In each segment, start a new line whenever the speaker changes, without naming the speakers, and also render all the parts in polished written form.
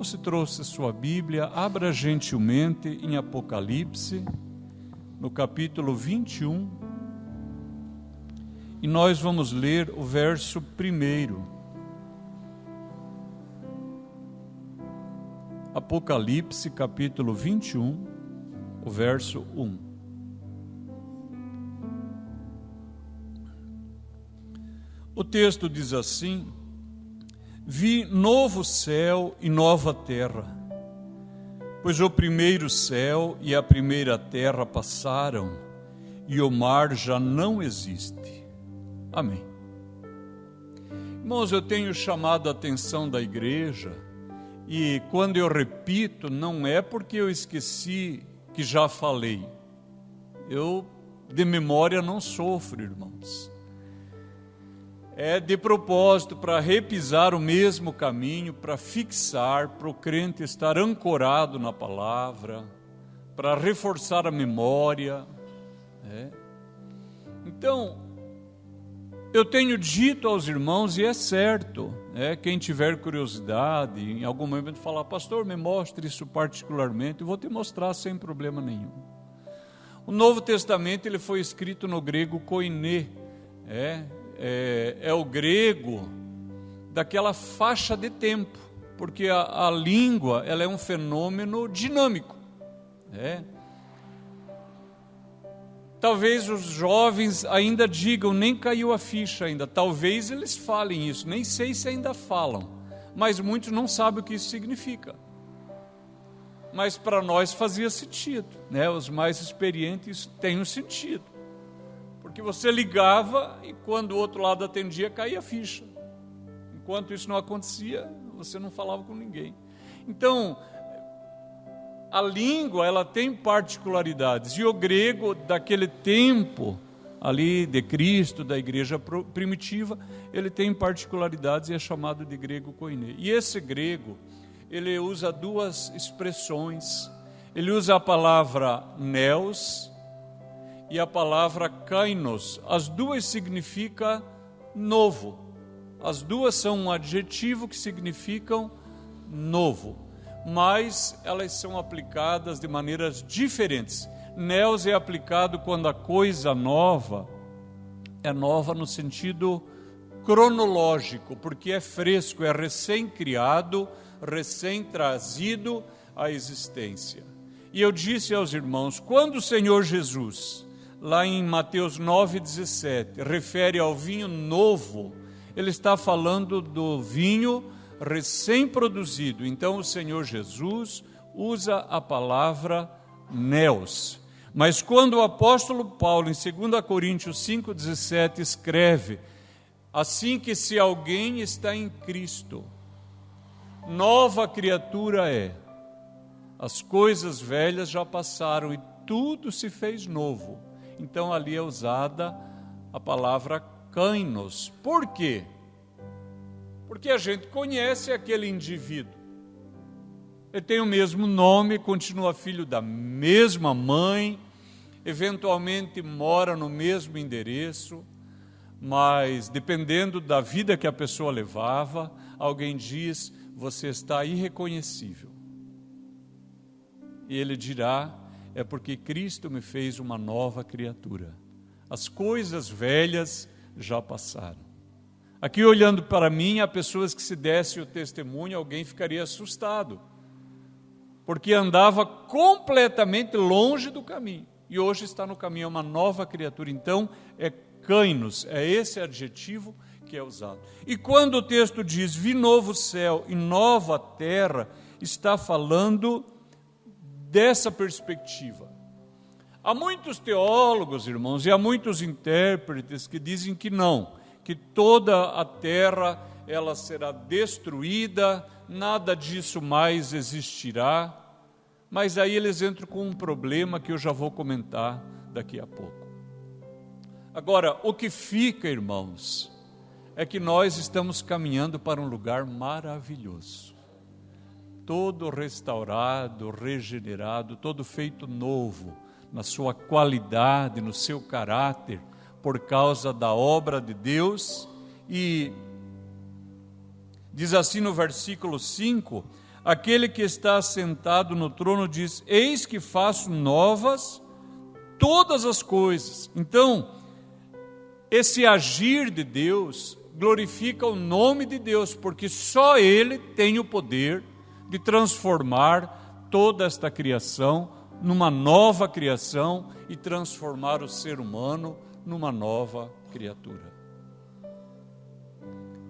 você trouxe sua Bíblia, abra gentilmente em Apocalipse, no capítulo 21, e nós vamos ler o verso 1. Apocalipse, capítulo 21, o verso 1. O texto diz assim: Vi novo céu e nova terra, pois o primeiro céu e a primeira terra passaram, e o mar já não existe. Amém. Irmãos, eu tenho chamado a atenção da igreja, e quando eu repito, não é porque eu esqueci que já falei. Eu, de memória, não sofro, irmãos. É de propósito, para repisar o mesmo caminho, para fixar, para o crente estar ancorado na palavra, para reforçar a memória. Então, eu tenho dito aos irmãos, e é certo, quem tiver curiosidade, em algum momento falar: pastor, me mostre isso particularmente, eu vou te mostrar sem problema nenhum. O Novo Testamento ele foi escrito no grego koiné, é o grego daquela faixa de tempo, porque a língua ela é um fenômeno dinâmico. Talvez os jovens ainda digam, nem caiu a ficha ainda, talvez eles falem isso, nem sei se ainda falam, mas muitos não sabem o que isso significa. Mas para nós fazia sentido, os mais experientes têm um sentido. Porque você ligava e quando o outro lado atendia, caía a ficha. Enquanto isso não acontecia, você não falava com ninguém. Então, a língua, ela tem particularidades. E o grego, daquele tempo, ali de Cristo, da igreja primitiva, ele tem particularidades e é chamado de grego koiné. E esse grego, ele usa duas expressões. Ele usa a palavra neos e a palavra kainos. As duas significam novo. As duas são um adjetivo que significam novo, mas elas são aplicadas de maneiras diferentes. Neos é aplicado quando a coisa nova é nova no sentido cronológico, porque é fresco, é recém-criado, recém-trazido à existência. E eu disse aos irmãos, quando o Senhor Jesus, lá em Mateus 9,17, refere ao vinho novo, ele está falando do vinho recém-produzido. Então o Senhor Jesus usa a palavra neos. Mas quando o apóstolo Paulo, em 2 Coríntios 5,17, escreve, assim que se alguém está em Cristo, nova criatura é, as coisas velhas já passaram e tudo se fez novo. Então ali é usada a palavra kainos. Por quê? Porque a gente conhece aquele indivíduo. Ele tem o mesmo nome, continua filho da mesma mãe, eventualmente mora no mesmo endereço, mas dependendo da vida que a pessoa levava, alguém diz, você está irreconhecível. E ele dirá, é porque Cristo me fez uma nova criatura. As coisas velhas já passaram. Aqui olhando para mim, há pessoas que se desse o testemunho, alguém ficaria assustado, porque andava completamente longe do caminho, e hoje está no caminho, é uma nova criatura. Então é kainos, é esse adjetivo que é usado. E quando o texto diz, vi novo céu e nova terra, está falando dessa perspectiva. Há muitos teólogos, irmãos, e há muitos intérpretes que dizem que não, que toda a terra ela será destruída, nada disso mais existirá, mas aí eles entram com um problema que eu já vou comentar daqui a pouco. Agora, o que fica, irmãos, é que nós estamos caminhando para um lugar maravilhoso, todo restaurado, regenerado, todo feito novo, na sua qualidade, no seu caráter, por causa da obra de Deus. E diz assim no versículo 5, aquele que está sentado no trono diz: eis que faço novas todas as coisas. Então, esse agir de Deus glorifica o nome de Deus, porque só Ele tem o poder de transformar toda esta criação numa nova criação e transformar o ser humano numa nova criatura.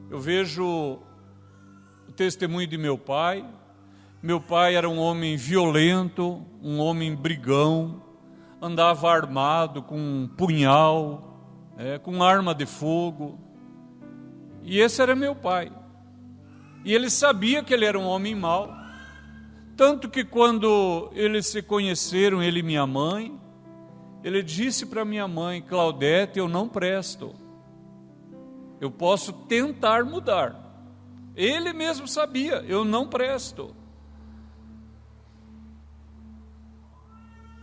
Eu vejo o testemunho de meu pai. Meu pai era um homem violento, um homem brigão, andava armado com um punhal, com arma de fogo. E esse era meu pai. E ele sabia que ele era um homem mau. Tanto que quando eles se conheceram, ele e minha mãe, ele disse para minha mãe: Claudete, eu não presto. Eu posso tentar mudar. Ele mesmo sabia, eu não presto.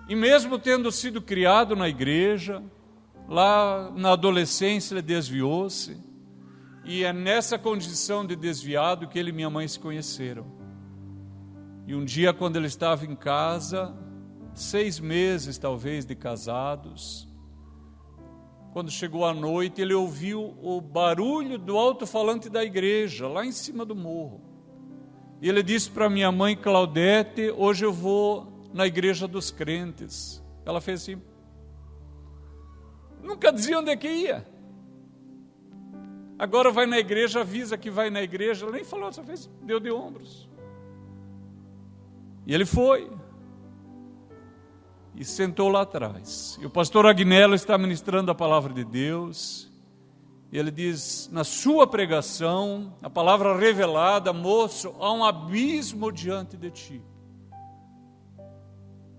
E mesmo tendo sido criado na igreja, lá na adolescência ele desviou-se. E é nessa condição de desviado que ele e minha mãe se conheceram. E um dia, quando ele estava em casa, 6 meses talvez de casados, quando chegou a noite, ele ouviu o barulho do alto-falante da igreja, lá em cima do morro. E ele disse para minha mãe: Claudete, hoje eu vou na igreja dos crentes. Ela fez assim, nunca dizia onde é que ia. Agora vai na igreja, avisa que vai na igreja. Ela nem falou, só fez, deu de ombros. E ele foi. E sentou lá atrás. E o pastor Agnello está ministrando a palavra de Deus. E ele diz, na sua pregação, a palavra revelada: moço, há um abismo diante de ti.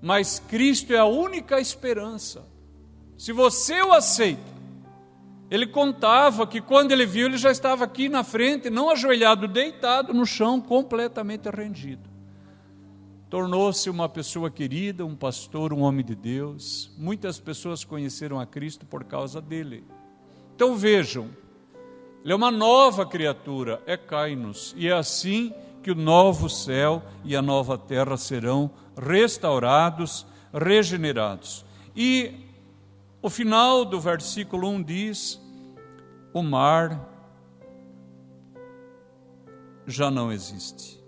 Mas Cristo é a única esperança. Se você o aceita. Ele contava que quando ele viu, ele já estava aqui na frente, não ajoelhado, deitado no chão, completamente rendido. Tornou-se uma pessoa querida, um pastor, um homem de Deus. Muitas pessoas conheceram a Cristo por causa dele. Então vejam, ele é uma nova criatura, é Kainos, e é assim que o novo céu e a nova terra serão restaurados, regenerados. E o final do versículo 1 diz: o mar já não existe.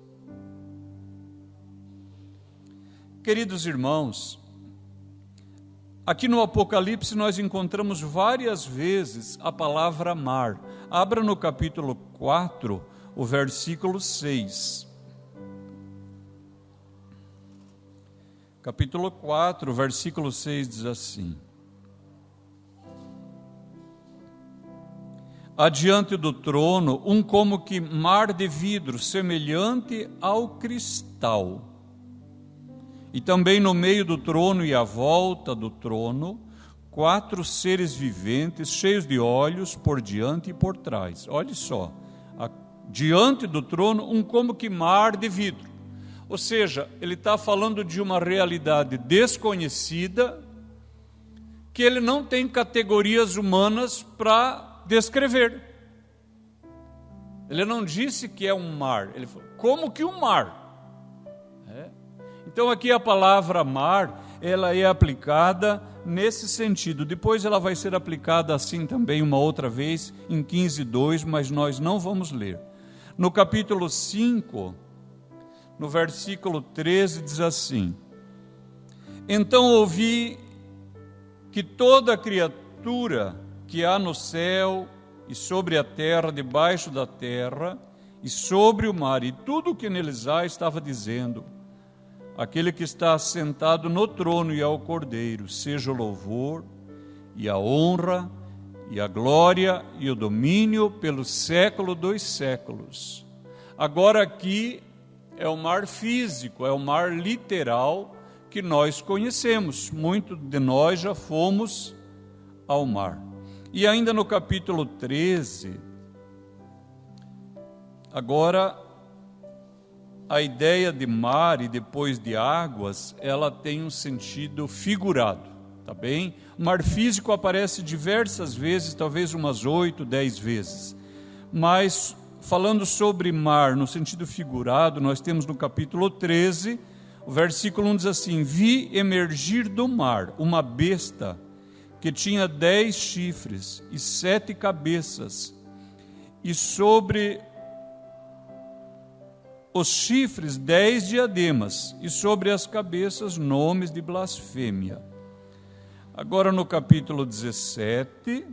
Queridos irmãos, aqui no Apocalipse nós encontramos várias vezes a palavra mar. Abra no capítulo 4, o versículo 6. Capítulo 4, versículo 6 diz assim: adiante do trono, um como que mar de vidro, semelhante ao cristal. E também no meio do trono e à volta do trono, 4 seres viventes, cheios de olhos por diante e por trás. Olhe só, diante do trono, um como que mar de vidro. Ou seja, ele está falando de uma realidade desconhecida, que ele não tem categorias humanas para descrever. Ele não disse que é um mar, ele falou, como que um mar? Então aqui a palavra mar, ela é aplicada nesse sentido. Depois ela vai ser aplicada assim também uma outra vez em 15:2, mas nós não vamos ler. No capítulo 5, no versículo 13 diz assim: então ouvi que toda criatura que há no céu e sobre a terra, debaixo da terra e sobre o mar, e tudo o que neles há, estava dizendo: aquele que está sentado no trono e ao Cordeiro, seja o louvor e a honra e a glória e o domínio pelo século dos séculos. Agora aqui é o mar físico, é o mar literal que nós conhecemos. Muitos de nós já fomos ao mar. E ainda no capítulo 13, agora a ideia de mar e depois de águas, ela tem um sentido figurado, tá bem? O mar físico aparece diversas vezes, talvez umas 8, 10 vezes. Mas falando sobre mar no sentido figurado, nós temos no capítulo 13, o versículo 1 diz assim: vi emergir do mar uma besta que tinha 10 chifres e 7 cabeças, e sobre os chifres 10 diademas, e sobre as cabeças nomes de blasfêmia. Agora no capítulo 17,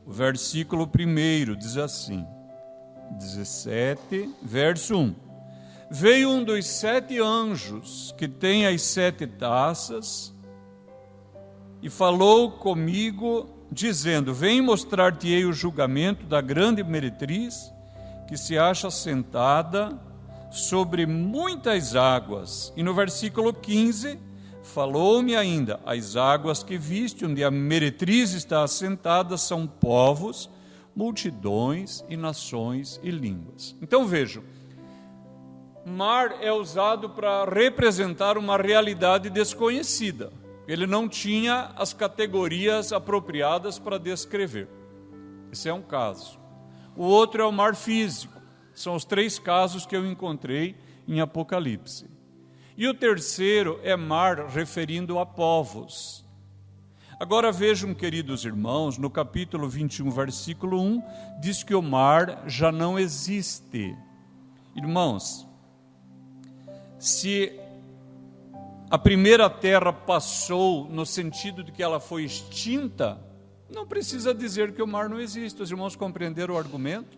o versículo 1 diz assim, 17, verso 1. Veio um dos 7 anjos que tem as 7 taças e falou comigo, dizendo: vem mostrar-te-ei o julgamento da grande meretriz, que se acha sentada sobre muitas águas. E no versículo 15, falou-me ainda: as águas que viste, onde a meretriz está assentada, são povos, multidões e nações e línguas. Então vejam, mar é usado para representar uma realidade desconhecida. Ele não tinha as categorias apropriadas para descrever. Esse é um caso. O outro é o mar físico. São os 3 casos que eu encontrei em Apocalipse. E o terceiro é mar referindo a povos. Agora vejam, queridos irmãos, no capítulo 21, versículo 1, diz que o mar já não existe. Irmãos, se a primeira terra passou no sentido de que ela foi extinta, não precisa dizer que o mar não existe. Os irmãos compreenderam o argumento?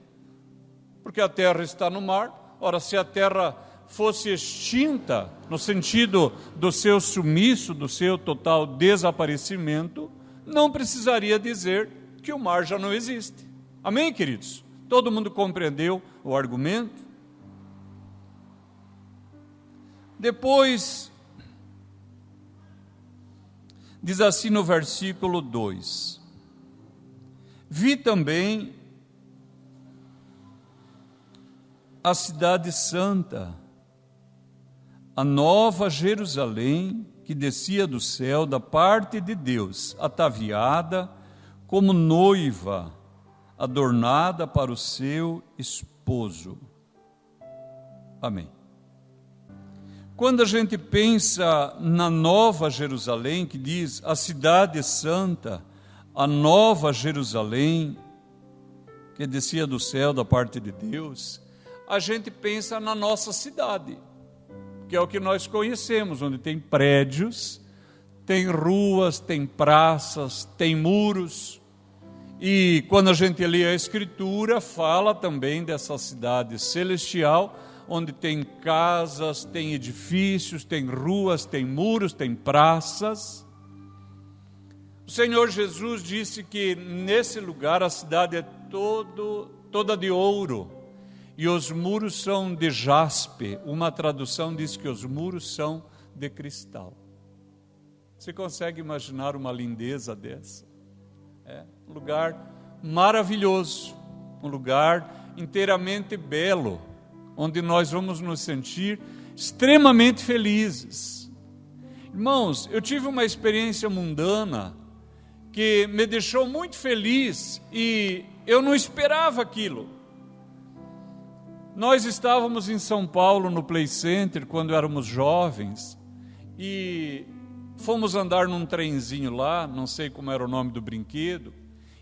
Porque a terra está no mar. Ora, se a terra fosse extinta, no sentido do seu sumiço, do seu total desaparecimento, não precisaria dizer que o mar já não existe. Amém, queridos? Todo mundo compreendeu o argumento? Depois, diz assim no versículo 2: vi também a cidade santa, a nova Jerusalém, que descia do céu da parte de Deus, ataviada como noiva, adornada para o seu esposo. Amém. Quando a gente pensa na nova Jerusalém, que diz a cidade santa, a nova Jerusalém, que descia do céu da parte de Deus, a gente pensa na nossa cidade, que é o que nós conhecemos, onde tem prédios, tem ruas, tem praças, tem muros. E quando a gente lê a Escritura, fala também dessa cidade celestial, onde tem casas, tem edifícios, tem ruas, tem muros, tem praças. O Senhor Jesus disse que nesse lugar a cidade é toda de ouro, e os muros são de jaspe. Uma tradução diz que os muros são de cristal. Você consegue imaginar uma lindeza dessa? É um lugar maravilhoso, um lugar inteiramente belo, onde nós vamos nos sentir extremamente felizes. Irmãos, eu tive uma experiência mundana que me deixou muito feliz e eu não esperava aquilo. Nós estávamos em São Paulo, no Play Center, quando éramos jovens, e fomos andar num trenzinho lá, não sei como era o nome do brinquedo,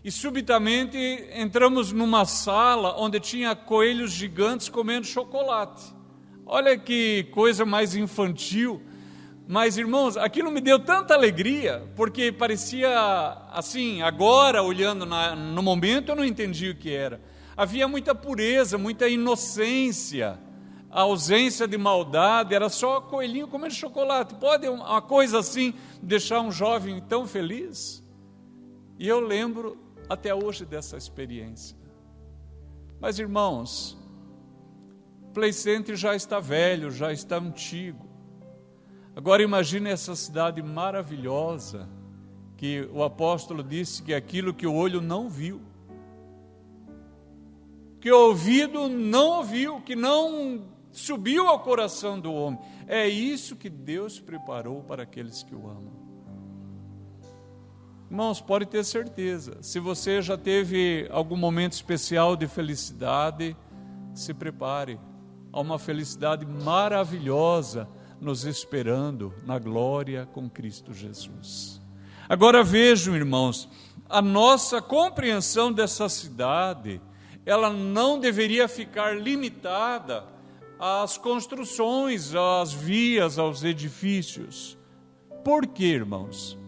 e subitamente entramos numa sala onde tinha coelhos gigantes comendo chocolate. Olha que coisa mais infantil. Mas, irmãos, aquilo me deu tanta alegria, porque parecia assim, agora, olhando no momento, eu não entendi o que era. Havia muita pureza, muita inocência, a ausência de maldade, era só coelhinho comendo chocolate. Pode uma coisa assim deixar um jovem tão feliz? E eu lembro até hoje dessa experiência. Mas, irmãos, Play Center já está velho, já está antigo. Agora imagine essa cidade maravilhosa, que o apóstolo disse que aquilo que o olho não viu, que o ouvido não ouviu, que não subiu ao coração do homem. É isso que Deus preparou para aqueles que o amam. Irmãos, pode ter certeza, se você já teve algum momento especial de felicidade, se prepare. Há uma felicidade maravilhosa nos esperando na glória com Cristo Jesus. Agora vejam, irmãos, a nossa compreensão dessa cidade, ela não deveria ficar limitada às construções, às vias, aos edifícios. Por quê, irmãos?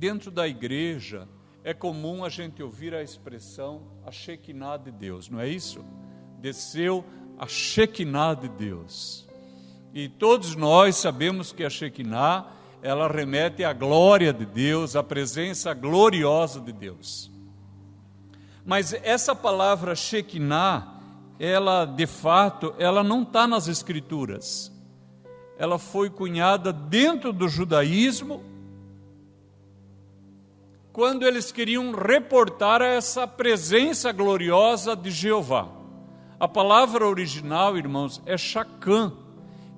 Dentro da igreja é comum a gente ouvir a expressão a Shekinah de Deus, não é isso? Desceu a Shekinah de Deus. E todos nós sabemos que a Shekinah, ela remete à glória de Deus, à presença gloriosa de Deus. Mas essa palavra Shekinah, ela de fato, ela não está nas Escrituras. Ela foi cunhada dentro do judaísmo, quando eles queriam reportar essa presença gloriosa de Jeová. A palavra original, irmãos, é Shakhan,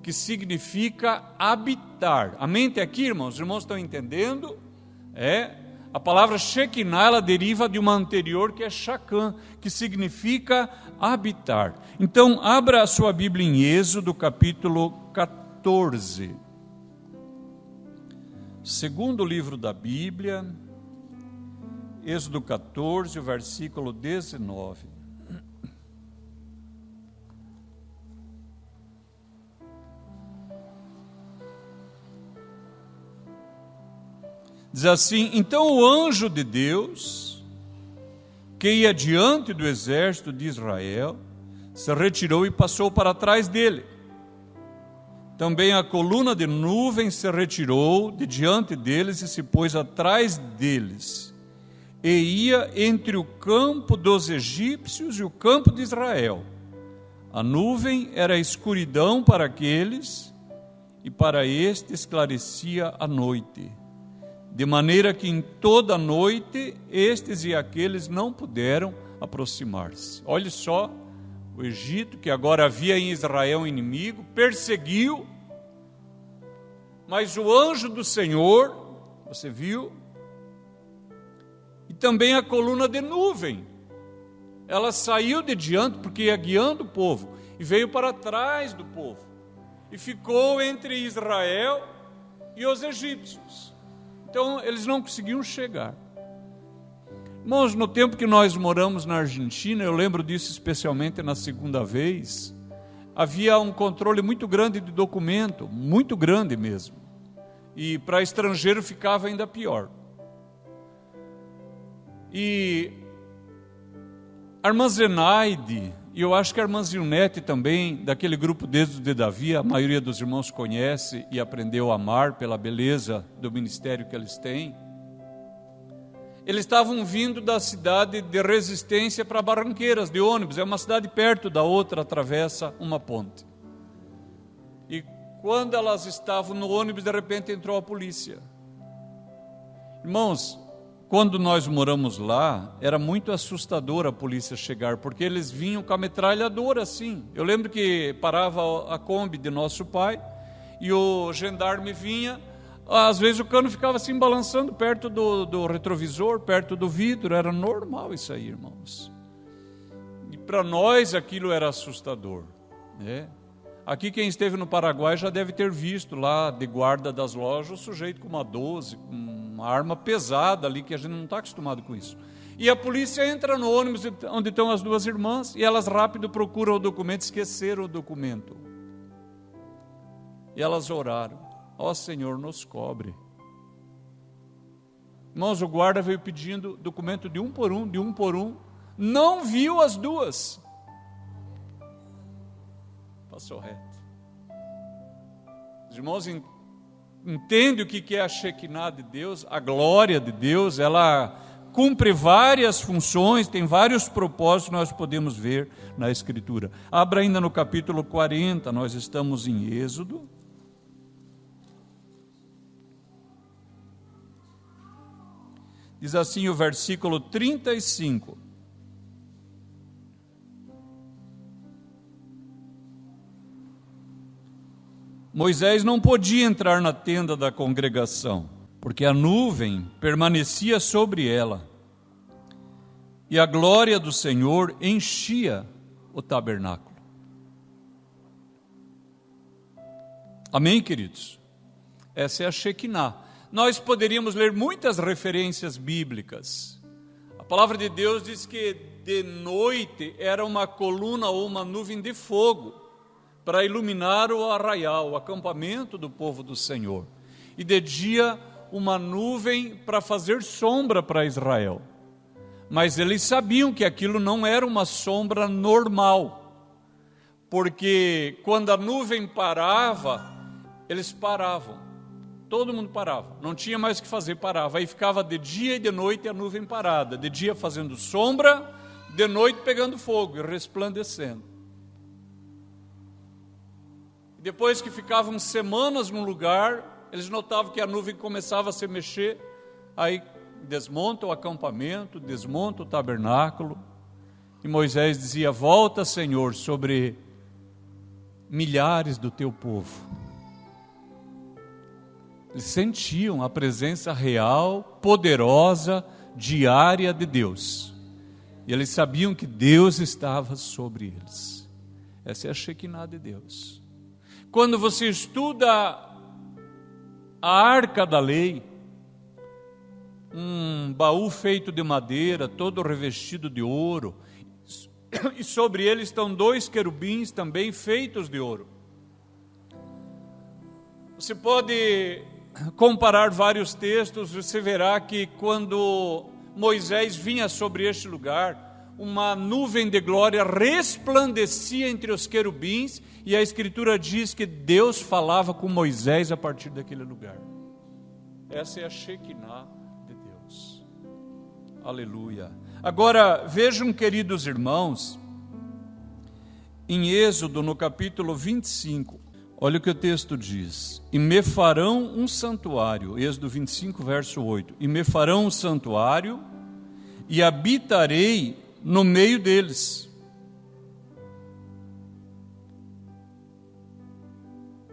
que significa habitar. A mente aqui, irmãos, os irmãos estão entendendo? A palavra Shekinah, ela deriva de uma anterior que é Shakhan, que significa habitar. Então, abra a sua Bíblia em Êxodo, capítulo 14. Segundo livro da Bíblia, Êxodo 14, o versículo 19. Diz assim: então o anjo de Deus, que ia diante do exército de Israel, se retirou e passou para trás dele. Também a coluna de nuvem se retirou de diante deles e se pôs atrás deles, e ia entre o campo dos egípcios e o campo de Israel. A nuvem era escuridão para aqueles, e para este esclarecia a noite, de maneira que em toda a noite estes e aqueles não puderam aproximar-se. Olhe só, o Egito, que agora havia em Israel um inimigo, perseguiu, mas o anjo do Senhor, você viu, e também a coluna de nuvem, ela saiu de diante, porque ia guiando o povo, e veio para trás do povo, e ficou entre Israel e os egípcios. Então eles não conseguiam chegar. Irmãos, no tempo que nós moramos na Argentina, eu lembro disso especialmente na segunda vez, havia um controle muito grande de documento, muito grande mesmo, e para estrangeiro ficava ainda pior. E a irmã Zenaide, e eu acho que a irmã Zilnete também, daquele grupo Dedos de Davi, a maioria dos irmãos conhece e aprendeu a amar pela beleza do ministério que eles têm. Eles estavam vindo da cidade de Resistência para Barranqueiras, de ônibus, é uma cidade perto da outra, atravessa uma ponte. E quando elas estavam no ônibus, de repente entrou a polícia. Irmãos, quando nós moramos lá, era muito assustador a polícia chegar, porque eles vinham com a metralhadora assim. Eu lembro que parava a Kombi de nosso pai, e o gendarme vinha, às vezes o cano ficava assim balançando perto do retrovisor, perto do vidro, era normal isso aí, irmãos. E para nós aquilo era assustador, né? Aqui quem esteve no Paraguai já deve ter visto lá de guarda das lojas o sujeito com uma 12, com uma arma pesada ali, que a gente não está acostumado com isso. E a polícia entra no ônibus onde estão as duas irmãs e elas rápido procuram o documento, esqueceram o documento. E elas oraram: ó Senhor, nos cobre. Irmãos, o guarda veio pedindo documento de um por um, não viu as duas. Passou reto. Os irmãos entendem o que é a Shekinah de Deus, a glória de Deus, ela cumpre várias funções, tem vários propósitos que nós podemos ver na Escritura. Abra ainda no capítulo 40, nós estamos em Êxodo. Diz assim o versículo 35. Moisés não podia entrar na tenda da congregação, porque a nuvem permanecia sobre ela, e a glória do Senhor enchia o tabernáculo. Amém, queridos? Essa é a Shekinah. Nós poderíamos ler muitas referências bíblicas. A palavra de Deus diz que de noite era uma coluna ou uma nuvem de fogo para iluminar o arraial, o acampamento do povo do Senhor. E de dia uma nuvem para fazer sombra para Israel. Mas eles sabiam que aquilo não era uma sombra normal, porque quando a nuvem parava, eles paravam, todo mundo parava, não tinha mais o que fazer, parava, aí ficava de dia e de noite a nuvem parada, de dia fazendo sombra, de noite pegando fogo e resplandecendo. Depois que ficavam semanas num lugar, eles notavam que a nuvem começava a se mexer, aí desmonta o acampamento, desmonta o tabernáculo, e Moisés dizia: volta, Senhor, sobre milhares do teu povo. Eles sentiam a presença real, poderosa, diária de Deus, e eles sabiam que Deus estava sobre eles. Essa é a Shekinah de Deus. Quando você estuda a Arca da Lei, um baú feito de madeira, todo revestido de ouro, e sobre ele estão 2 querubins também feitos de ouro. Você pode comparar vários textos, você verá que quando Moisés vinha sobre este lugar, uma nuvem de glória resplandecia entre os querubins, e a Escritura diz que Deus falava com Moisés a partir daquele lugar. Essa é a Shekinah de Deus. Aleluia. Agora, vejam, queridos irmãos, em Êxodo, no capítulo 25, olha o que o texto diz: e me farão um santuário, Êxodo 25, verso 8, e me farão um santuário, e habitarei no meio deles.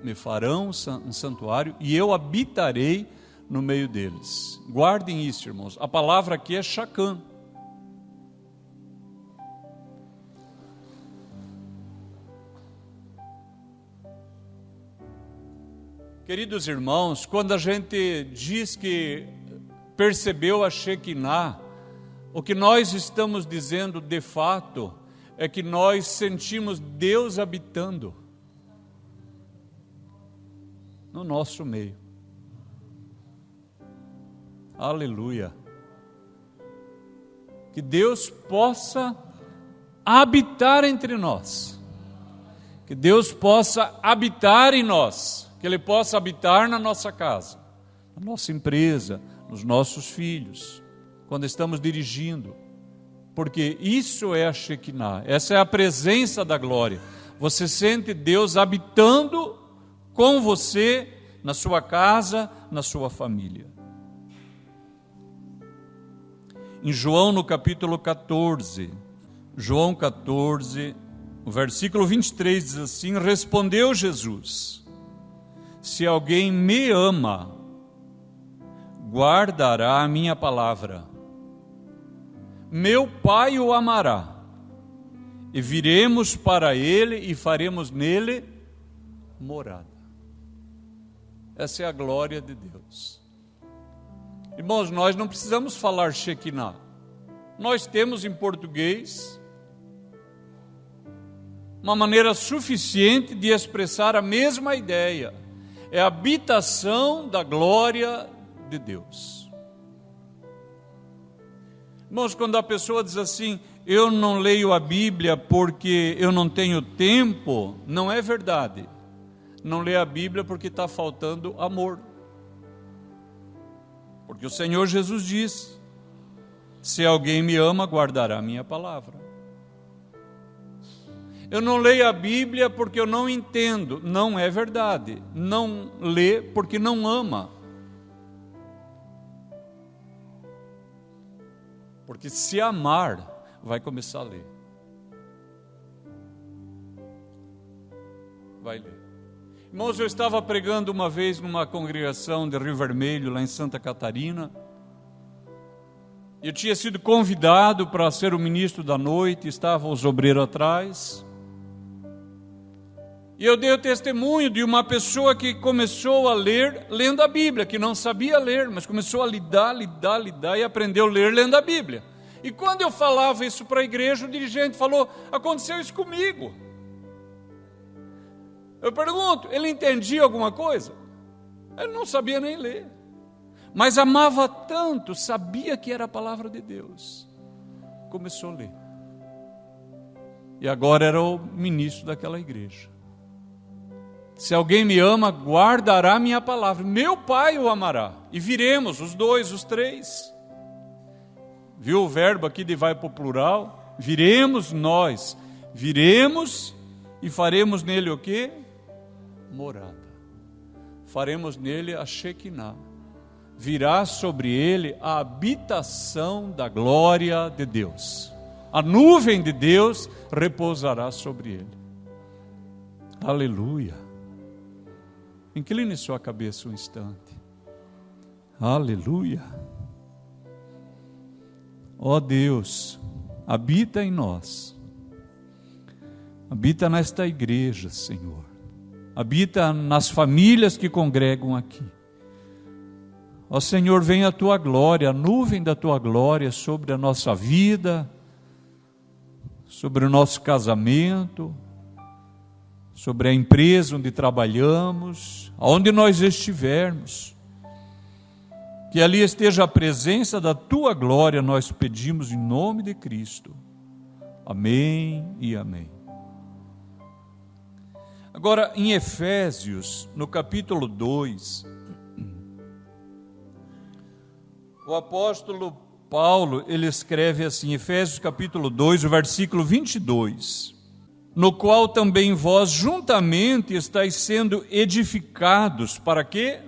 Me farão um santuário, e eu habitarei no meio deles. Guardem isso, irmãos. A palavra aqui é Shachan. Queridos irmãos, quando a gente diz que percebeu a Shekinah, o que nós estamos dizendo de fato é que nós sentimos Deus habitando no nosso meio. Aleluia. Que Deus possa habitar entre nós. Que Deus possa habitar em nós. Que Ele possa habitar na nossa casa, na nossa empresa, nos nossos filhos, quando estamos dirigindo. Porque isso é a Shekinah, essa é a presença da glória. Você sente Deus habitando com você, na sua casa, na sua família. Em João, no capítulo 14, João 14, o versículo 23 diz assim: respondeu Jesus: se alguém me ama, guardará a minha palavra. Meu Pai o amará, e viremos para ele e faremos nele morada. Essa é a glória de Deus. Irmãos, nós não precisamos falar Shekinah. Nós temos em português uma maneira suficiente de expressar a mesma ideia. É a habitação da glória de Deus. Irmãos, quando a pessoa diz assim: eu não leio a Bíblia porque eu não tenho tempo, não é verdade. Não lê a Bíblia porque está faltando amor. Porque o Senhor Jesus diz: se alguém me ama, guardará a minha palavra. Eu não leio a Bíblia porque eu não entendo. Não é verdade. Não lê porque não ama. Porque se amar, vai começar a ler. Vai ler. Irmãos, eu estava pregando uma vez numa congregação de Rio Vermelho, lá em Santa Catarina. Eu tinha sido convidado para ser o ministro da noite, estavam os obreiros atrás. E eu dei o testemunho de uma pessoa que começou a ler, lendo a Bíblia, que não sabia ler, mas começou a lidar e aprendeu a ler lendo a Bíblia. E quando eu falava isso para a igreja, o dirigente falou: aconteceu isso comigo. Eu pergunto, ele entendia alguma coisa? Ele não sabia nem ler, mas amava tanto, sabia que era a palavra de Deus. Começou a ler. E agora era o ministro daquela igreja. Se alguém me ama, guardará minha palavra. Meu Pai o amará. E viremos, os dois, os três. Viu o verbo aqui de vai para o plural? Viremos nós. Viremos e faremos nele o quê? Morada. Faremos nele a Shekinah. Virá sobre ele a habitação da glória de Deus. A nuvem de Deus repousará sobre ele. Aleluia. Incline sua cabeça um instante. Aleluia. Ó Deus, habita em nós. Habita nesta igreja, Senhor. Habita nas famílias que congregam aqui. Ó Senhor, venha a tua glória, a nuvem da tua glória sobre a nossa vida, sobre o nosso casamento, sobre a empresa onde trabalhamos, aonde nós estivermos. Que ali esteja a presença da tua glória, nós pedimos em nome de Cristo. Amém e amém. Agora, em Efésios, no capítulo 2, o apóstolo Paulo, ele escreve assim, Efésios capítulo 2, o versículo 22, no qual também vós juntamente estáis sendo edificados, para quê?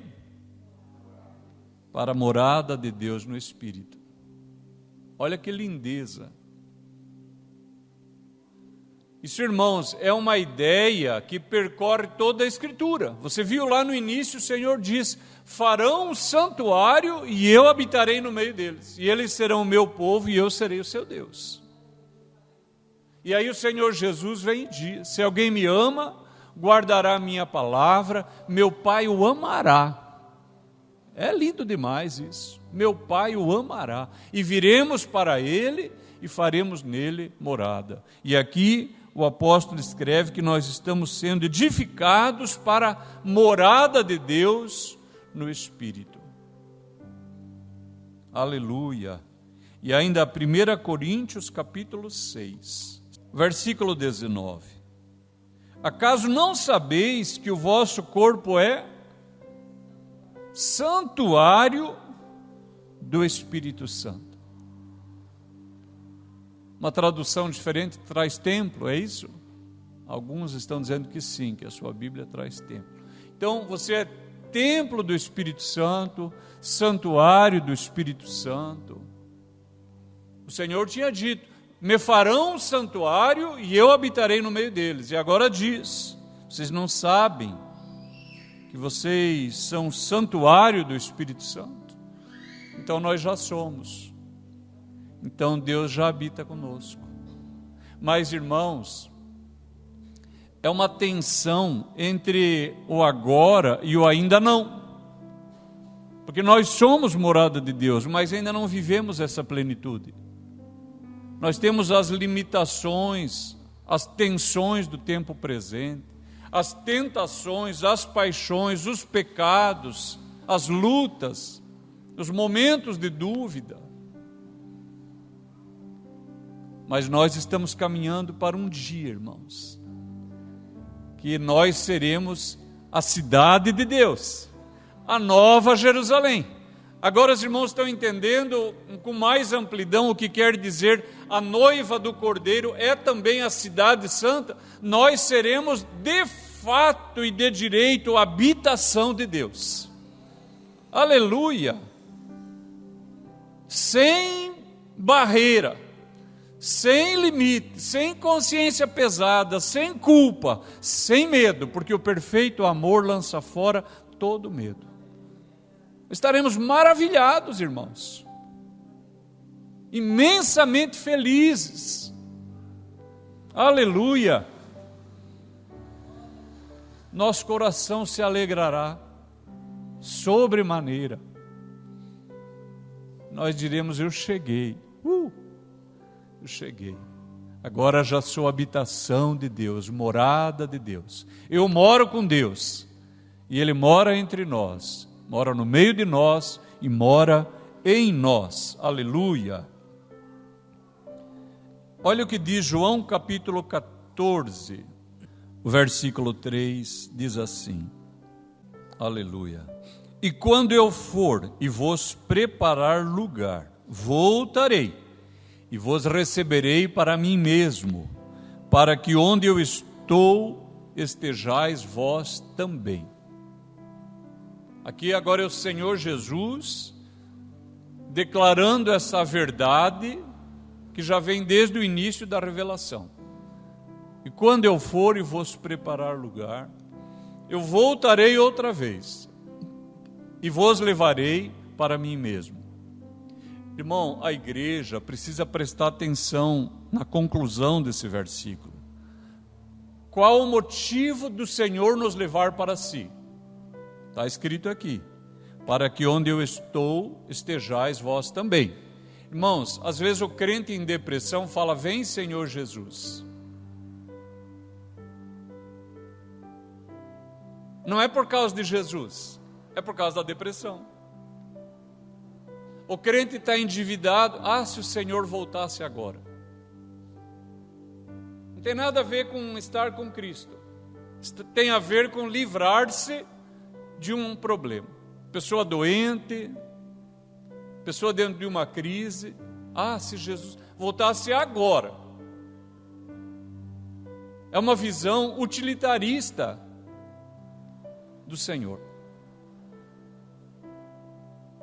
Para a morada de Deus no Espírito. Olha que lindeza. Isso, irmãos, é uma ideia que percorre toda a Escritura. Você viu lá no início, o Senhor diz: farão um santuário e eu habitarei no meio deles. E eles serão o meu povo e eu serei o seu Deus. E aí o Senhor Jesus vem e diz: se alguém me ama, guardará a minha palavra, meu Pai o amará. É lindo demais isso. Meu Pai o amará. E viremos para ele e faremos nele morada. E aqui o apóstolo escreve que nós estamos sendo edificados para a morada de Deus no Espírito. Aleluia. E ainda 1 Coríntios capítulo 6, versículo 19. Acaso não sabeis que o vosso corpo é santuário do Espírito Santo? Uma tradução diferente traz templo, é isso? Alguns estão dizendo que sim, que a sua Bíblia traz templo. Então, você é templo do Espírito Santo, santuário do Espírito Santo. O Senhor tinha dito: me farão um santuário e eu habitarei no meio deles. E agora diz: vocês não sabem que vocês são santuário do Espírito Santo? Então nós já somos. Então Deus já habita conosco. Mas, irmãos, é uma tensão entre o agora e o ainda não. Porque nós somos morada de Deus, mas ainda não vivemos essa plenitude. Nós temos as limitações, as tensões do tempo presente, as tentações, as paixões, os pecados, as lutas, os momentos de dúvida. Mas nós estamos caminhando para um dia, irmãos, que nós seremos a cidade de Deus, a nova Jerusalém. Agora os irmãos estão entendendo com mais amplidão o que quer dizer a noiva do Cordeiro é também a cidade santa. Nós seremos de fato e de direito a habitação de Deus. Aleluia! Sem barreira, sem limite, sem consciência pesada, sem culpa, sem medo, porque o perfeito amor lança fora todo medo. Estaremos maravilhados, irmãos, imensamente felizes. Aleluia! Nosso coração se alegrará sobremaneira. Nós diremos: eu cheguei, eu cheguei. Agora já sou habitação de Deus, morada de Deus. Eu moro com Deus e Ele mora entre nós, mora no meio de nós e mora em nós. Aleluia! Olha o que diz João capítulo 14, o versículo 3, diz assim, aleluia: e quando eu for e vos preparar lugar, voltarei e vos receberei para mim mesmo, para que onde eu estou estejais vós também. Aqui agora é o Senhor Jesus declarando essa verdade que já vem desde o início da revelação. E quando eu for e vos preparar lugar, eu voltarei outra vez e vos levarei para mim mesmo. Irmão, a igreja precisa prestar atenção na conclusão desse versículo. Qual o motivo do Senhor nos levar para si? Está escrito aqui: para que onde eu estou, estejais vós também. Irmãos, às vezes o crente em depressão fala: vem Senhor Jesus. Não é por causa de Jesus, é por causa da depressão. O crente está endividado: se o Senhor voltasse agora. Não tem nada a ver com estar com Cristo. Tem a ver com livrar-se de um problema. Pessoa doente, pessoa dentro de uma crise. Se Jesus voltasse agora. É uma visão utilitarista do Senhor.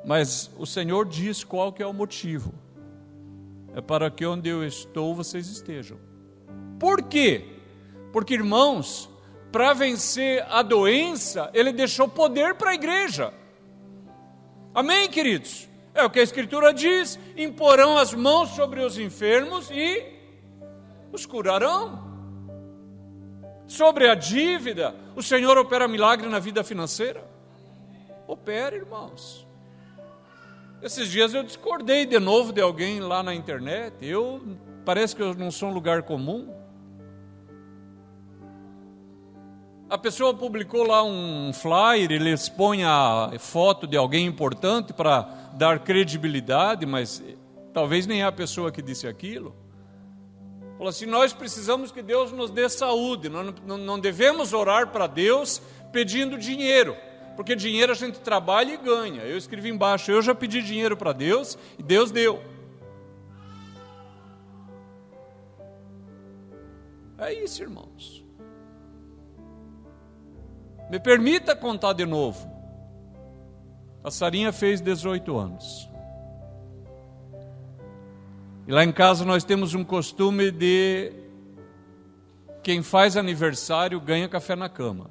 Mas o Senhor diz qual que é o motivo. É para que onde eu estou, vocês estejam. Por quê? Porque, irmãos, para vencer a doença, Ele deixou poder para a igreja. Amém, queridos? É o que a Escritura diz: imporão as mãos sobre os enfermos e os curarão. Sobre a dívida, o Senhor opera milagre na vida financeira? Opera, irmãos. Esses dias eu discordei de novo de alguém lá na internet. Parece que eu não sou um lugar comum. A pessoa publicou lá um flyer, ele expõe a foto de alguém importante para dar credibilidade, mas talvez nem é a pessoa que disse aquilo. Falou assim: nós precisamos que Deus nos dê saúde, nós não devemos orar para Deus pedindo dinheiro, porque dinheiro a gente trabalha e ganha. Eu escrevi embaixo: eu já pedi dinheiro para Deus e Deus deu. É isso, irmãos. Me permita contar de novo. A Sarinha fez 18 anos. E lá em casa nós temos um costume de quem faz aniversário ganha café na cama.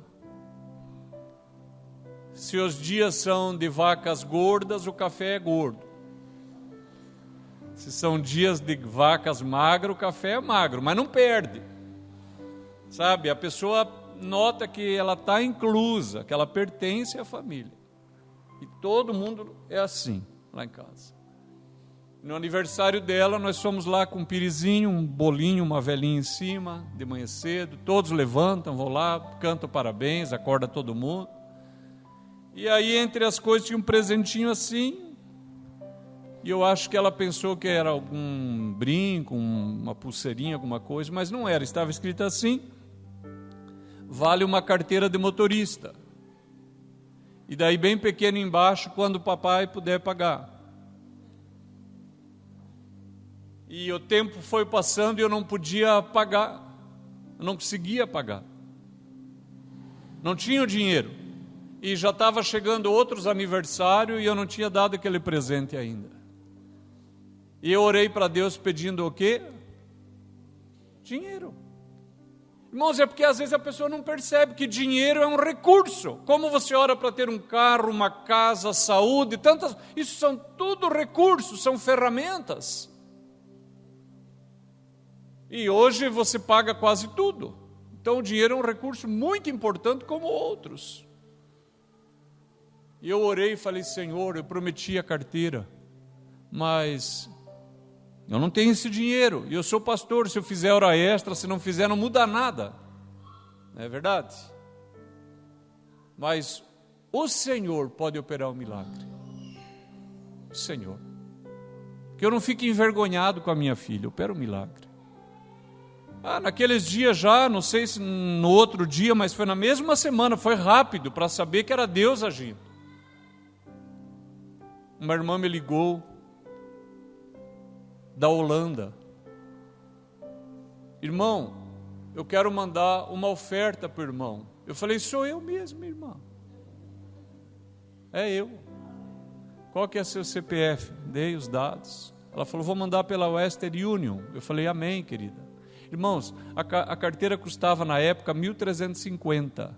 Se os dias são de vacas gordas, o café é gordo. Se são dias de vacas magras, o café é magro, mas não perde. Sabe, a pessoa nota que ela está inclusa, que ela pertence à família. E todo mundo é assim, lá em casa. No aniversário dela, nós fomos lá com um pirizinho, um bolinho, uma velhinha em cima, de manhã cedo. Todos levantam, vão lá, cantam parabéns, acorda todo mundo. E aí, entre as coisas, tinha um presentinho assim. E eu acho que ela pensou que era algum brinco, uma pulseirinha, alguma coisa, mas não era. Estava escrito assim: vale uma carteira de motorista. E daí bem pequeno embaixo: quando o papai puder pagar. E o tempo foi passando e eu não podia pagar. Eu não conseguia pagar. Não tinha o dinheiro. E já estava chegando outros aniversários e eu não tinha dado aquele presente ainda. E eu orei para Deus pedindo o quê? Dinheiro. Irmãos, é porque às vezes a pessoa não percebe que dinheiro é um recurso. Como você ora para ter um carro, uma casa, saúde, tantas... Isso são tudo recursos, são ferramentas. E hoje você paga quase tudo. Então o dinheiro é um recurso muito importante como outros. E eu orei e falei, Senhor, eu prometi a carteira, mas eu não tenho esse dinheiro, e eu sou pastor, se eu fizer hora extra, se não fizer, não muda nada. Não é verdade? Mas o Senhor pode operar um milagre. O Senhor. Que eu não fique envergonhado com a minha filha, opera um milagre. Naqueles dias já, não sei se no outro dia, mas foi na mesma semana, foi rápido, para saber que era Deus agindo. Uma irmã me ligou, da Holanda. Irmão, eu quero mandar uma oferta para o irmão. Eu falei, sou eu mesmo, irmã. É eu. Qual que é seu CPF? Dei os dados. Ela falou, vou mandar pela Western Union. Eu falei, amém, querida. Irmãos, a carteira custava na época 1.350.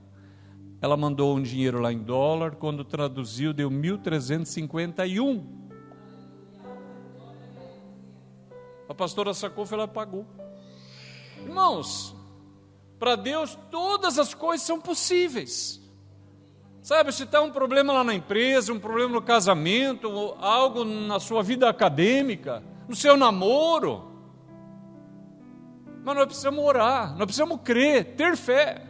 Ela mandou um dinheiro lá em dólar, quando traduziu deu 1.351. A pastora sacou e ela pagou. Irmãos, para Deus todas as coisas são possíveis. Sabe, se está um problema lá na empresa, um problema no casamento, algo na sua vida acadêmica, no seu namoro, mas nós precisamos orar, nós precisamos crer, ter fé.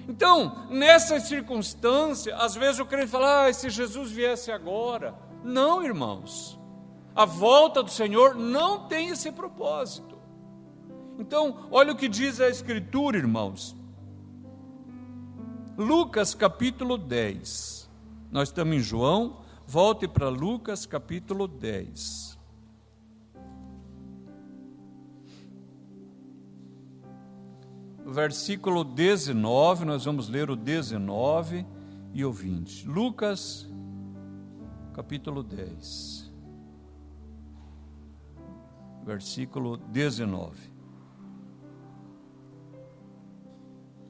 Então, nessa circunstância, às vezes o crente fala, se Jesus viesse agora. Não, irmãos, a volta do Senhor não tem esse propósito. Então, olha o que diz a Escritura, irmãos. Lucas capítulo 10. Nós estamos em João, volte para Lucas capítulo 10. Versículo 19, nós vamos ler o 19 e o 20. Lucas capítulo 10. Versículo 19.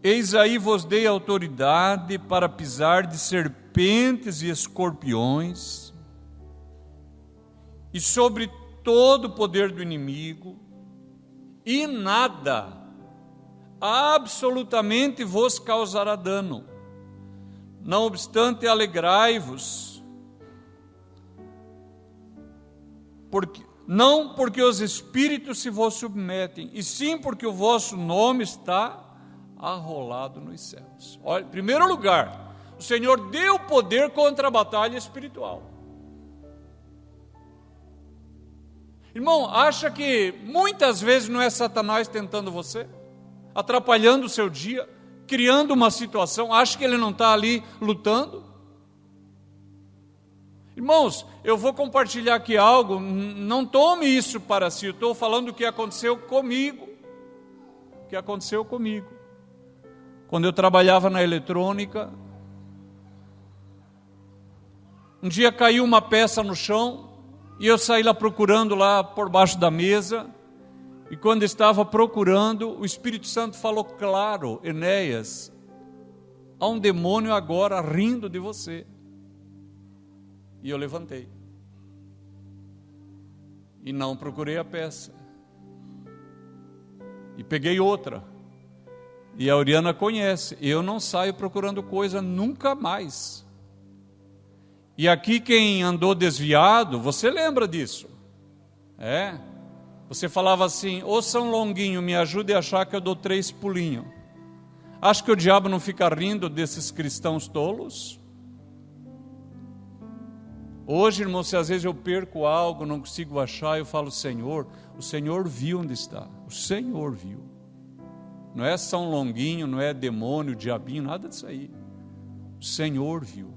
Eis aí vos dei autoridade para pisar de serpentes e escorpiões, e sobre todo o poder do inimigo, e nada, absolutamente vos causará dano. Não obstante, alegrai-vos, não porque os espíritos se vos submetem, e sim porque o vosso nome está arrolado nos céus. Olha, em primeiro lugar, o Senhor deu poder contra a batalha espiritual. Irmão, acha que muitas vezes não é Satanás tentando você? Atrapalhando o seu dia, criando uma situação, acha que ele não está ali lutando? Irmãos, eu vou compartilhar aqui algo, não tome isso para si, eu estou falando o que aconteceu comigo. O que aconteceu comigo. Quando eu trabalhava na eletrônica, um dia caiu uma peça no chão, e eu saí lá procurando lá por baixo da mesa, e quando estava procurando, o Espírito Santo falou claro, Enéas, há um demônio agora rindo de você. E eu levantei. E não procurei a peça. E peguei outra. E a Oriana conhece, eu não saio procurando coisa nunca mais. E aqui quem andou desviado, você lembra disso? Você falava assim, ô São Longuinho, me ajude a achar que eu dou 3 pulinhos. Acho que o diabo não fica rindo desses cristãos tolos? Hoje, irmão, se às vezes eu perco algo, não consigo achar, eu falo, Senhor, o Senhor viu onde está, o Senhor viu. Não é São Longuinho, não é demônio, diabinho, nada disso aí. O Senhor viu.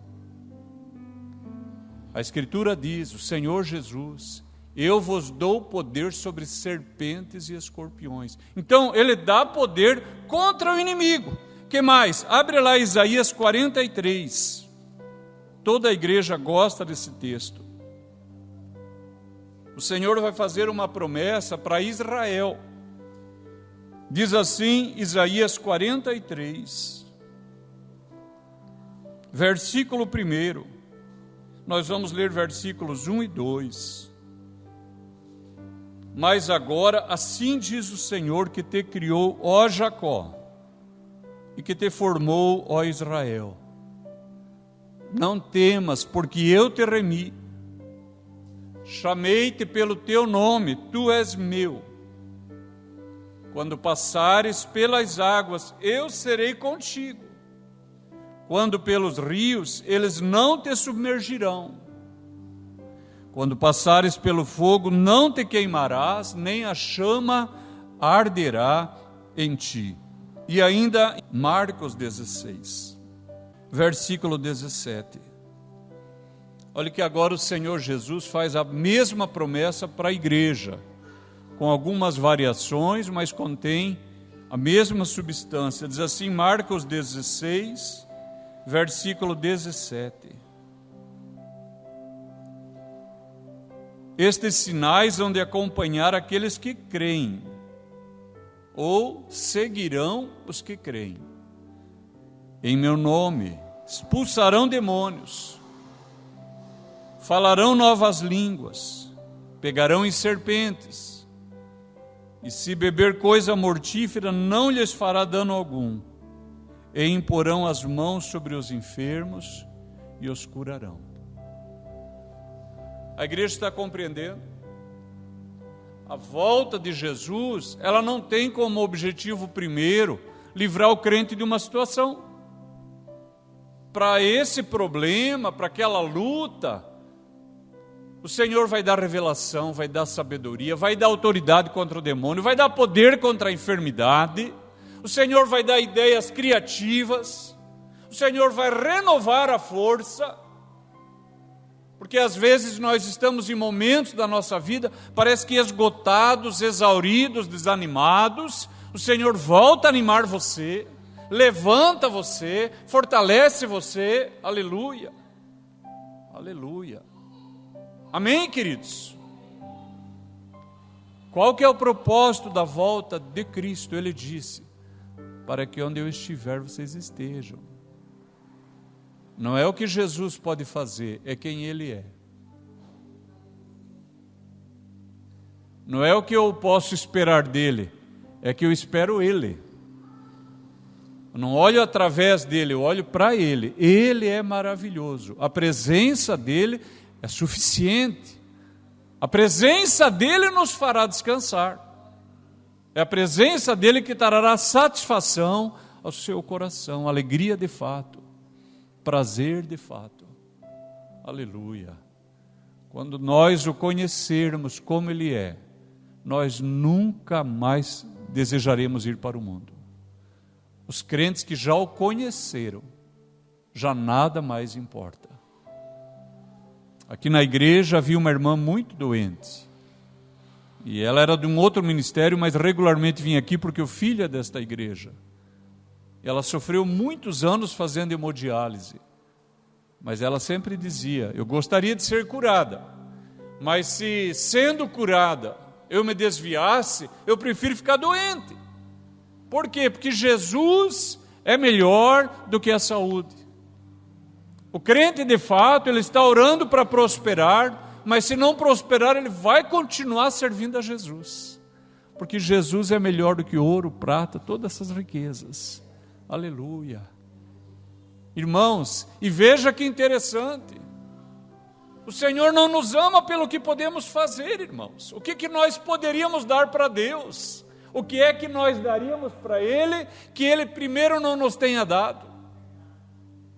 A Escritura diz, o Senhor Jesus, eu vos dou poder sobre serpentes e escorpiões. Então, Ele dá poder contra o inimigo. Que mais? Abre lá Isaías 43. Toda a igreja gosta desse texto. O Senhor vai fazer uma promessa para Israel. Diz assim Isaías 43, versículo 1. Nós vamos ler versículos 1 e 2. Mas agora, assim diz o Senhor que te criou, ó Jacó, e que te formou, ó Israel. Não temas, porque eu te remi. Chamei-te pelo teu nome, tu és meu. Quando passares pelas águas, eu serei contigo. Quando pelos rios, eles não te submergirão. Quando passares pelo fogo, não te queimarás, nem a chama arderá em ti. E ainda Marcos 16, versículo 17. Olha que agora o Senhor Jesus faz a mesma promessa para a igreja, com algumas variações, mas contém a mesma substância. Diz assim, Marcos 16, versículo 17. Estes sinais hão de acompanhar aqueles que creem, ou seguirão os que creem. Em meu nome expulsarão demônios, falarão novas línguas, pegarão em serpentes, e se beber coisa mortífera não lhes fará dano algum, e imporão as mãos sobre os enfermos e os curarão. A igreja está compreendendo? A volta de Jesus, ela não tem como objetivo primeiro livrar o crente de uma situação. Para esse problema, para aquela luta, o Senhor vai dar revelação, vai dar sabedoria, vai dar autoridade contra o demônio, vai dar poder contra a enfermidade, o Senhor vai dar ideias criativas, o Senhor vai renovar a força. Porque às vezes nós estamos em momentos da nossa vida, parece que esgotados, exauridos, desanimados. O Senhor volta a animar você, levanta você, fortalece você. Aleluia, aleluia. Amém, queridos? Qual que é o propósito da volta de Cristo? Ele disse, para que onde eu estiver vocês estejam. Não é o que Jesus pode fazer, é quem Ele é. Não é o que eu posso esperar dEle, é que eu espero Ele. Eu não olho através dEle, eu olho para Ele. Ele é maravilhoso. A presença dEle é suficiente. A presença dEle nos fará descansar. É a presença dEle que trará satisfação ao seu coração, alegria de fato. Prazer de fato, aleluia. Quando nós o conhecermos como Ele é, nós nunca mais desejaremos ir para o mundo. Os crentes que já o conheceram, já nada mais importa. Aqui na igreja havia uma irmã muito doente, e ela era de um outro ministério, mas regularmente vinha aqui porque o filho é desta igreja. Ela sofreu muitos anos fazendo hemodiálise, mas ela sempre dizia, eu gostaria de ser curada, mas se sendo curada eu me desviasse, eu prefiro ficar doente. Por quê? Porque Jesus é melhor do que a saúde. O crente de fato, ele está orando para prosperar, mas se não prosperar, ele vai continuar servindo a Jesus, porque Jesus é melhor do que ouro, prata, todas essas riquezas. Aleluia. Irmãos, e veja que interessante, o Senhor não nos ama pelo que podemos fazer, irmãos. O que nós poderíamos dar para Deus? O que é que nós daríamos para Ele, que Ele primeiro não nos tenha dado?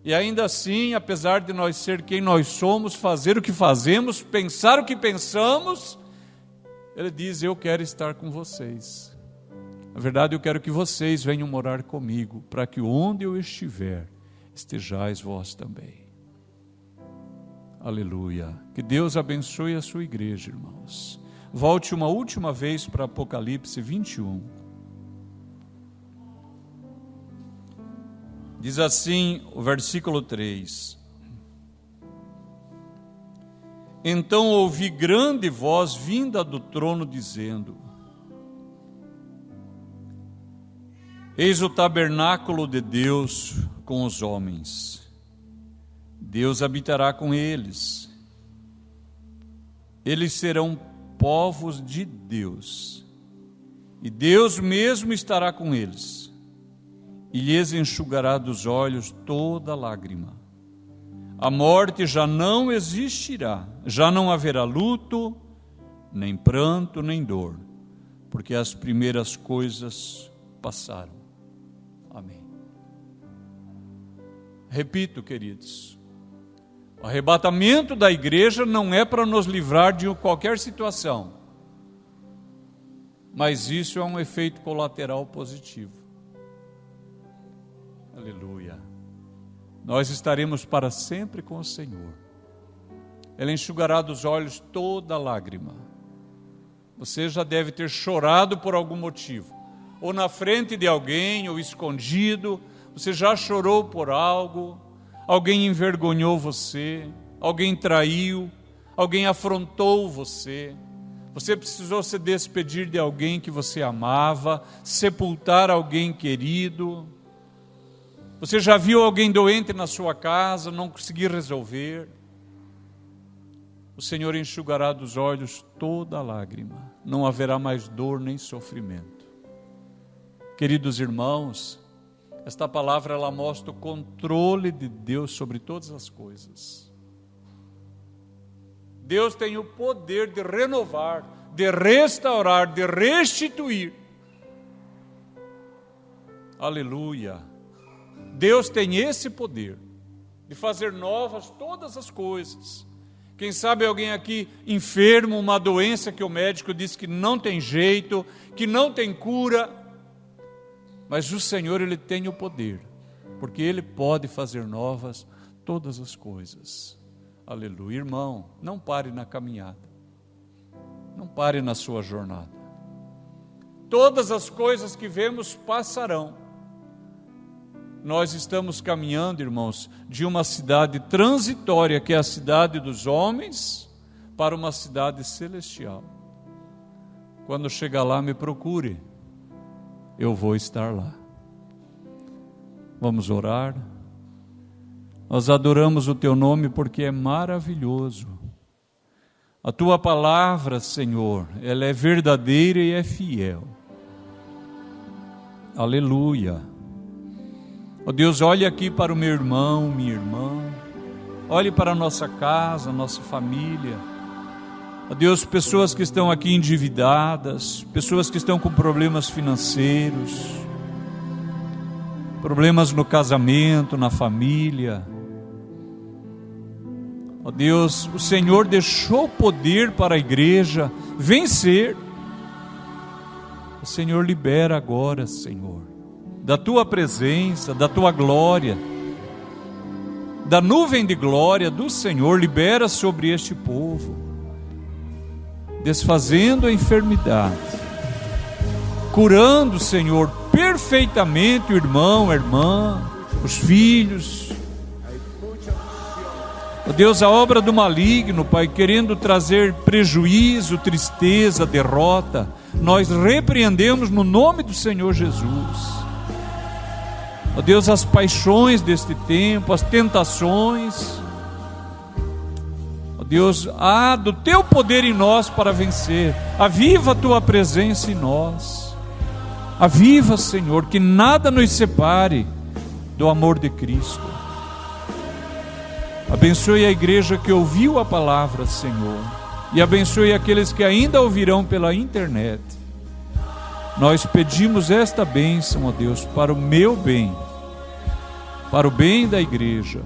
E ainda assim, apesar de nós ser quem nós somos, fazer o que fazemos, pensar o que pensamos, Ele diz, eu quero estar com vocês. Na verdade, eu quero que vocês venham morar comigo, para que onde eu estiver, estejais vós também. Aleluia. Que Deus abençoe a sua igreja, irmãos. Volte uma última vez para Apocalipse 21. Diz assim o versículo 3. Então ouvi grande voz vinda do trono dizendo, Eis o tabernáculo de Deus com os homens. Deus habitará com eles. Eles serão povos de Deus. E Deus mesmo estará com eles. E lhes enxugará dos olhos toda lágrima. A morte já não existirá. Já não haverá luto, nem pranto, nem dor. Porque as primeiras coisas passaram. Amém. Repito, queridos, o arrebatamento da igreja não é para nos livrar de qualquer situação, mas isso é um efeito colateral positivo. Aleluia. Nós estaremos para sempre com o Senhor. Ele enxugará dos olhos toda lágrima. Você já deve ter chorado por algum motivo, ou na frente de alguém, ou escondido. Você já chorou por algo, alguém envergonhou você, alguém traiu, alguém afrontou você. Você precisou se despedir de alguém que você amava, sepultar alguém querido. Você já viu alguém doente na sua casa, não conseguiu resolver. O Senhor enxugará dos olhos toda lágrima. Não haverá mais dor nem sofrimento. Queridos irmãos, esta palavra ela mostra o controle de Deus sobre todas as coisas. Deus tem o poder de renovar, de restaurar, de restituir. Aleluia. Deus tem esse poder de fazer novas todas as coisas. Quem sabe alguém aqui enfermo, uma doença que o médico disse que não tem jeito, que não tem cura, mas o Senhor, Ele tem o poder, porque Ele pode fazer novas todas as coisas. Aleluia. Irmão, não pare na caminhada, não pare na sua jornada. Todas as coisas que vemos passarão. Nós estamos caminhando, irmãos, de uma cidade transitória, que é a cidade dos homens, para uma cidade celestial. Quando chegar lá, me procure, eu vou estar lá. Vamos orar. Nós adoramos o Teu nome porque é maravilhoso. A Tua palavra, Senhor, ela é verdadeira e é fiel. Aleluia. Ó Deus, olhe aqui para o meu irmão, minha irmã. Olhe para a nossa casa, a nossa família. Ó Deus, pessoas que estão aqui endividadas, pessoas que estão com problemas financeiros, problemas no casamento, na família. Ó Deus, o Senhor deixou poder para a igreja vencer. O Senhor libera agora, Senhor, da Tua presença, da Tua glória, da nuvem de glória do Senhor, libera sobre este povo, desfazendo a enfermidade, curando, Senhor, perfeitamente o irmão, a irmã, os filhos. Ó Deus, a obra do maligno, Pai, querendo trazer prejuízo, tristeza, derrota, nós repreendemos no nome do Senhor Jesus. Ó Deus, as paixões deste tempo, as tentações, ó Deus, há do Teu poder em nós para vencer. Aviva a Tua presença em nós. Aviva, Senhor, que nada nos separe do amor de Cristo. Abençoe a igreja que ouviu a palavra, Senhor, e abençoe aqueles que ainda ouvirão pela internet. Nós pedimos esta bênção, ó Deus, para o meu bem, para o bem da igreja,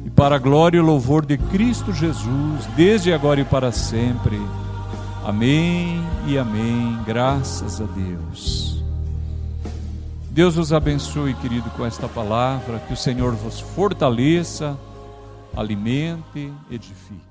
e para a glória e o louvor de Cristo Jesus, desde agora e para sempre. Amém e amém. Graças a Deus. Deus os abençoe, querido, com esta palavra. Que o Senhor vos fortaleça, alimente, edifique.